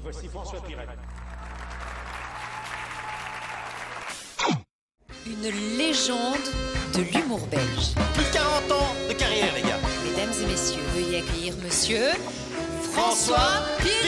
Voici François Pirette. Une légende de l'humour belge. Plus de 40 ans de carrière, les gars. Mesdames et messieurs, veuillez accueillir monsieur François Pirette.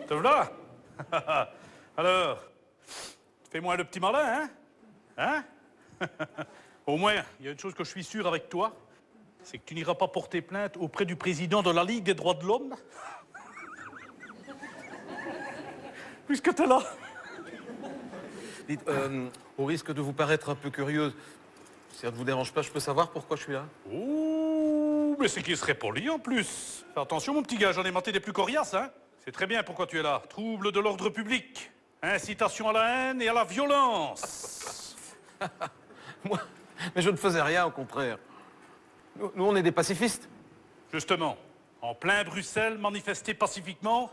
Te voilà? Alors, fais-moi le petit malin, hein? Au moins, il y a une chose que je suis sûr avec toi, c'est que tu n'iras pas porter plainte auprès du président de la Ligue des droits de l'homme. Puisque t'es là. Dites, au risque de vous paraître un peu curieuse, si ça ne vous dérange pas, je peux savoir pourquoi je suis là? Ouh, mais c'est qui serait poli en plus. Fais attention, mon petit gars, j'en ai maté des plus coriaces, hein? C'est très bien pourquoi tu es là. Trouble de l'ordre public, incitation à la haine et à la violence. Moi, mais je ne faisais rien, au contraire. Nous, on est des pacifistes. Justement, en plein Bruxelles, manifester pacifiquement,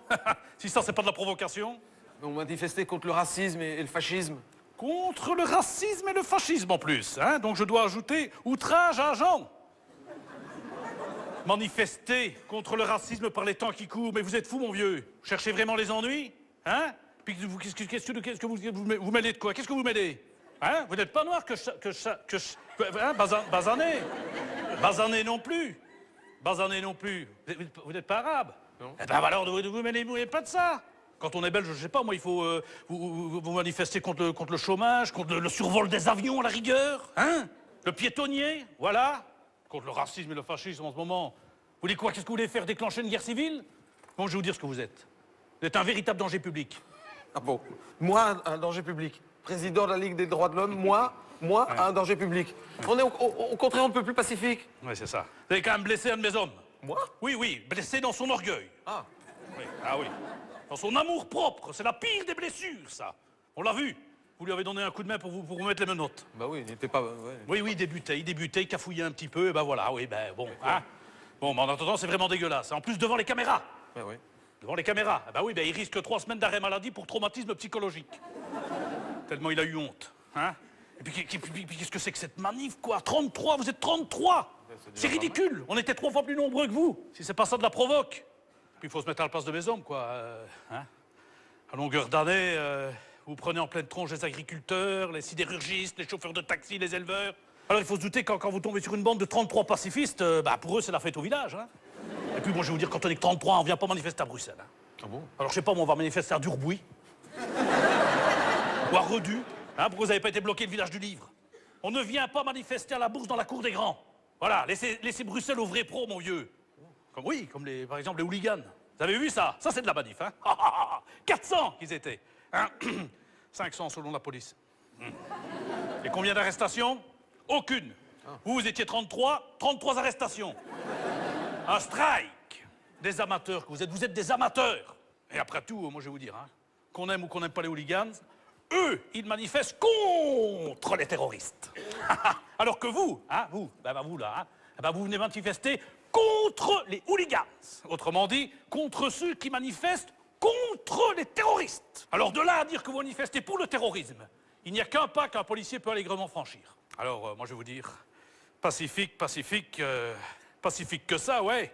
si ça, c'est pas de la provocation. On manifestait contre le racisme et le fascisme. Contre le racisme et le fascisme en plus, hein? Donc je dois ajouter outrage à agent. Manifester contre le racisme par les temps qui courent, mais vous êtes fou, mon vieux. Vous cherchez vraiment les ennuis, hein? Puis qu'est-ce que vous mêlez de quoi? Qu'est-ce que vous mêlez? Hein? Vous n'êtes pas noir hein? Basané. Basané non plus. Basané non plus. Vous n'êtes pas arabe? Non. Eh ben alors, vous mêlez pas de ça. Quand on est belge, je sais pas, moi, il faut vous manifester contre le chômage, contre le survol des avions, à la rigueur, hein? Le piétonnier, voilà. Contre le racisme et le fascisme en ce moment. Vous voulez quoi? Qu'est-ce que vous voulez faire? Déclencher une guerre civile? Bon, je vais vous dire ce que vous êtes. Vous êtes un véritable danger public. Ah bon? Moi, un danger public. Président de la Ligue des droits de l'homme, moi, Ouais. un danger public. On est au contraire un peu plus pacifique. Oui, c'est ça. Vous avez quand même blessé un de mes hommes. Moi? Oui, blessé dans son orgueil. Ah. Oui. Ah oui. Dans son amour propre. C'est la pire des blessures, ça. On l'a vu. Vous lui avez donné un coup de main pour vous mettre les menottes. Bah oui, il n'était pas... ouais. Oui, il débutait, il cafouillait un petit peu, et ben voilà, oui, ben bon, hein. Bon, mais en attendant, c'est vraiment dégueulasse. En plus, devant les caméras. Bah oui. Devant les caméras. Ah ben oui, ben il risque 3 semaines d'arrêt maladie pour traumatisme psychologique. Tellement il a eu honte, hein. Et puis qu'est-ce que c'est que cette manif, quoi? 33, vous êtes 33! C'est ridicule, on était 3 fois plus nombreux que vous, si c'est pas ça de la provoque. Puis il faut se mettre à la place de mes hommes, quoi, hein. À longueur d'année, vous prenez en pleine tronche les agriculteurs, les sidérurgistes, les chauffeurs de taxi, les éleveurs. Alors il faut se douter que quand vous tombez sur une bande de 33 pacifistes, bah pour eux c'est la fête au village, hein. Et puis bon, je vais vous dire, quand on est que 33, on vient pas manifester à Bruxelles, hein. Ah bon? Alors je sais pas, moi on va manifester à Durbouy. Ou à Redu, hein, pourquoi vous n'avez pas été bloqué le village du livre? On ne vient pas manifester à la bourse dans la cour des grands. Voilà, laissez Bruxelles aux vrais pros, mon vieux. Comme par exemple les hooligans. Vous avez vu ça? Ça c'est de la manif, hein. 400 qu'ils étaient. Hein? 500 selon la police. Et combien d'arrestations? Aucune. Vous étiez 33 arrestations. Un strike. Des amateurs que vous êtes des amateurs. Et après tout, moi je vais vous dire, hein, qu'on aime ou qu'on n'aime pas les hooligans, eux, ils manifestent contre les terroristes. Alors que vous, hein, vous là, hein, vous venez manifester contre les hooligans. Autrement dit, contre ceux qui manifestent contre les terroristes. Alors de là à dire que vous manifestez pour le terrorisme, il n'y a qu'un pas qu'un policier peut allègrement franchir. Alors, moi je vais vous dire, pacifique que ça, ouais.